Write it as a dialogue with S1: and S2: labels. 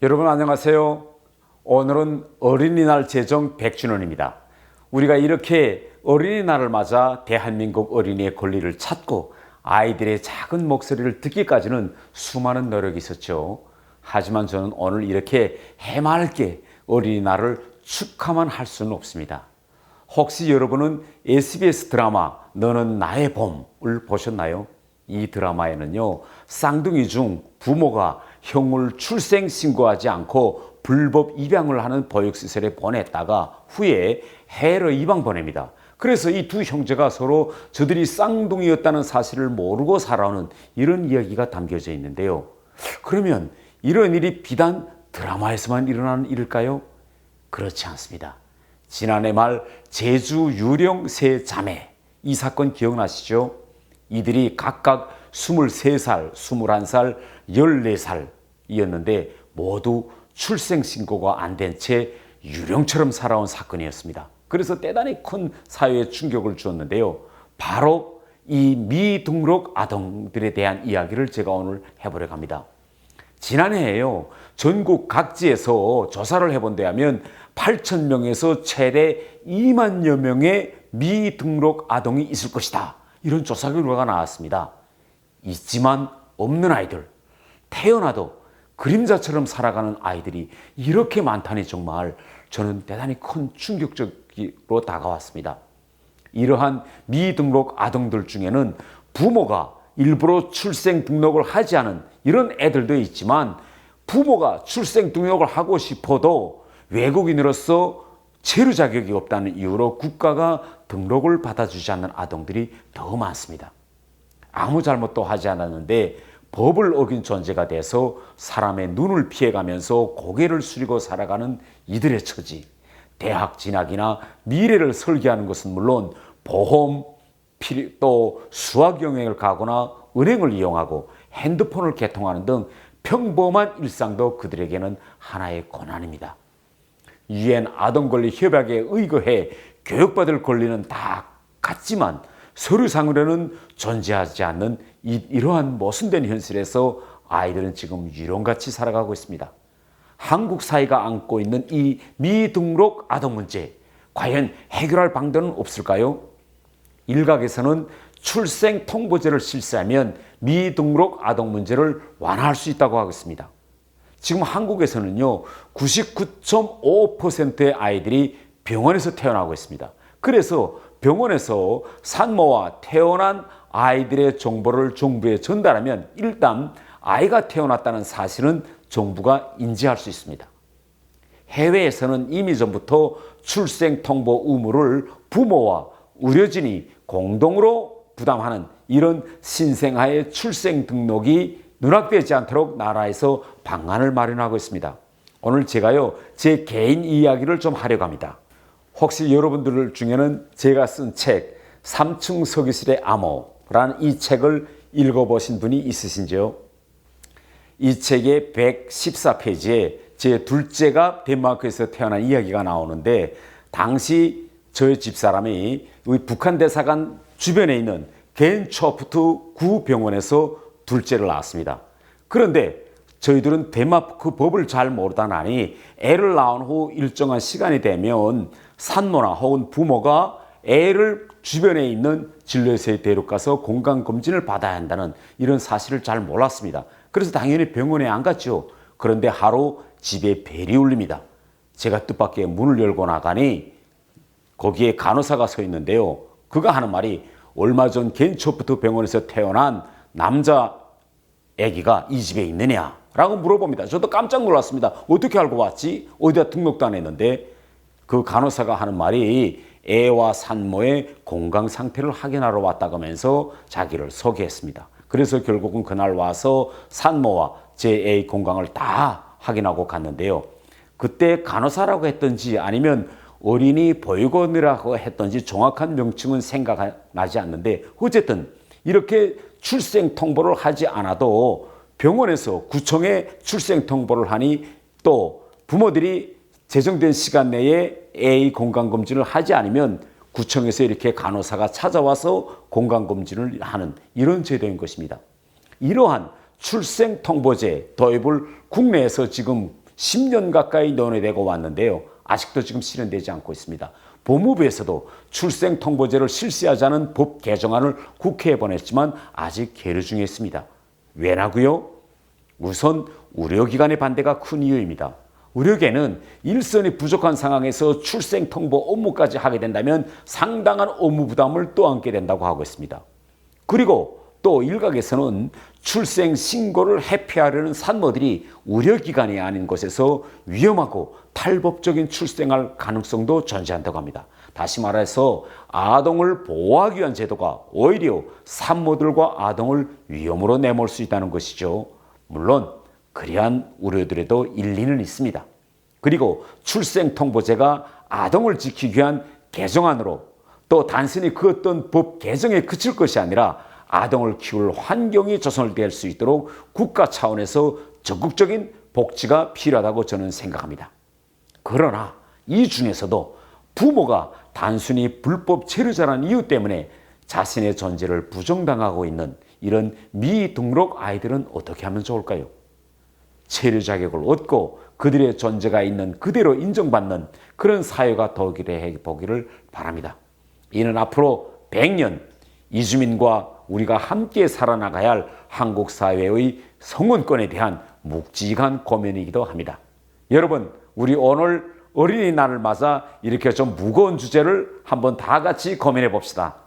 S1: 여러분 안녕하세요. 오늘은 어린이날 제정 100주년입니다. 우리가 이렇게 어린이날을 맞아 대한민국 어린이의 권리를 찾고 아이들의 작은 목소리를 듣기까지는 수많은 노력이 있었죠. 하지만 저는 오늘 이렇게 해맑게 어린이날을 축하만 할 수는 없습니다. 혹시 여러분은 SBS 드라마 너는 나의 봄을 보셨나요? 이 드라마에는요, 쌍둥이 중 부모가 형을 출생 신고하지 않고 불법 입양을 하는 보육시설에 보냈다가 후에 해외로 입양 보냅니다. 그래서 이 두 형제가 서로 저들이 쌍둥이였다는 사실을 모르고 살아오는 이런 이야기가 담겨져 있는데요. 그러면 이런 일이 비단 드라마에서만 일어나는 일일까요? 그렇지 않습니다. 지난해 말 제주 유령 세 자매, 이 사건 기억나시죠? 이들이 각각 23살, 21살, 14살이었는데 모두 출생신고가 안 된 채 유령처럼 살아온 사건이었습니다. 그래서 대단히 큰 사회에 충격을 주었는데요. 바로 이 미등록 아동들에 대한 이야기를 제가 오늘 해보려고 합니다. 지난해에요, 전국 각지에서 조사를 해본 데 하면 8,000명에서 최대 2만여 명의 미등록 아동이 있을 것이다. 이런 조사 결과가 나왔습니다. 있지만 없는 아이들, 태어나도 그림자처럼 살아가는 아이들이 이렇게 많다니 정말 저는 대단히 큰 충격적으로 다가왔습니다. 이러한 미등록 아동들 중에는 부모가 일부러 출생 등록을 하지 않은 이런 애들도 있지만 부모가 출생 등록을 하고 싶어도 외국인으로서 체류 자격이 없다는 이유로 국가가 등록을 받아주지 않는 아동들이 더 많습니다. 아무 잘못도 하지 않았는데 법을 어긴 존재가 돼서 사람의 눈을 피해가면서 고개를 숙이고 살아가는 이들의 처지. 대학 진학이나 미래를 설계하는 것은 물론 보험, 또 수학 여행을 가거나 은행을 이용하고 핸드폰을 개통하는 등 평범한 일상도 그들에게는 하나의 고난입니다. 유엔 아동권리 협약에 의거해 교육받을 권리는 다 같지만 서류상으로는 존재하지 않는 이러한 모순된 현실에서 아이들은 지금 유령같이 살아가고 있습니다. 한국 사회가 안고 있는 이 미등록 아동 문제, 과연 해결할 방법은 없을까요? 일각에서는 출생 통보제를 실시하면 미등록 아동 문제를 완화할 수 있다고 하고 있습니다. 지금 한국에서는요, 99.5%의 아이들이 병원에서 태어나고 있습니다. 그래서 병원에서 산모와 태어난 아이들의 정보를 정부에 전달하면 일단 아이가 태어났다는 사실은 정부가 인지할 수 있습니다. 해외에서는 이미 전부터 출생 통보 의무를 부모와 의료진이 공동으로 부담하는 이런 신생아의 출생 등록이 누락되지 않도록 나라에서 방안을 마련하고 있습니다. 오늘 제가요, 제 개인 이야기를 좀 하려고 합니다. 혹시 여러분들 중에는 제가 쓴 책 3층 서기실의 암호라는 이 책을 읽어보신 분이 있으신지요? 이 책의 114페이지에 제 둘째가 덴마크에서 태어난 이야기가 나오는데, 당시 저희 집사람이 우리 북한 대사관 주변에 있는 겐초프트 구병원에서 둘째를 낳았습니다. 그런데 저희들은 덴마크 법을 잘 모르다 나니 애를 낳은 후 일정한 시간이 되면 산모나 혹은 부모가 애를 주변에 있는 진료소에 데려가서 건강검진을 받아야 한다는 이런 사실을 잘 몰랐습니다. 그래서 당연히 병원에 안 갔죠. 그런데 하루 집에 벨이 울립니다. 제가 뜻밖의 문을 열고 나가니 거기에 간호사가 서 있는데요. 그가 하는 말이 얼마 전 겐초프트 병원에서 태어난 남자 아기가 이 집에 있느냐라고 물어봅니다. 저도 깜짝 놀랐습니다. 어떻게 알고 왔지? 어디다 등록도 안 했는데. 그 간호사가 하는 말이 애와 산모의 건강 상태를 확인하러 왔다고 하면서 자기를 소개했습니다. 그래서 결국은 그날 와서 산모와 제 애 건강을 다 확인하고 갔는데요. 그때 간호사라고 했던지 아니면 어린이 보육원이라고 했던지 정확한 명칭은 생각나지 않는데, 어쨌든 이렇게 출생 통보를 하지 않아도 병원에서 구청에 출생 통보를 하니 또 부모들이 제정된 시간 내에 애 건강검진을 하지 않으면 구청에서 이렇게 간호사가 찾아와서 건강검진을 하는 이런 제도인 것입니다. 이러한 출생통보제 도입을 국내에서 지금 10년 가까이 논의되고 왔는데요. 아직도 지금 실현되지 않고 있습니다. 법무부에서도 출생통보제를 실시하자는 법 개정안을 국회에 보냈지만 아직 계류 중에 있습니다. 왜냐고요? 우선 의료기관의 반대가 큰 이유입니다. 의료계는 일선이 부족한 상황에서 출생통보 업무까지 하게 된다면 상당한 업무 부담을 또 안게 된다고 하고 있습니다. 그리고 또 일각에서는 출생 신고를 회피하려는 산모들이 의료기관이 아닌 곳에서 위험하고 탈법적인 출생할 가능성도 존재한다고 합니다. 다시 말해서 아동을 보호하기 위한 제도가 오히려 산모들과 아동을 위험으로 내몰 수 있다는 것이죠. 물론 그러한 우려들에도 일리는 있습니다. 그리고 출생통보제가 아동을 지키기 위한 개정안으로 또 단순히 그 어떤 법 개정에 그칠 것이 아니라 아동을 키울 환경이 조성될 수 있도록 국가 차원에서 적극적인 복지가 필요하다고 저는 생각합니다. 그러나 이 중에서도 부모가 단순히 불법 체류자라는 이유 때문에 자신의 존재를 부정당하고 있는 이런 미등록 아이들은 어떻게 하면 좋을까요? 체류 자격을 얻고 그들의 존재가 있는 그대로 인정받는 그런 사회가 되기를 바랍니다. 이는 앞으로 100년 이주민과 우리가 함께 살아나가야 할 한국 사회의 성원권에 대한 묵직한 고민이기도 합니다. 여러분, 우리 오늘 어린이날을 맞아 이렇게 좀 무거운 주제를 한번 다 같이 고민해 봅시다.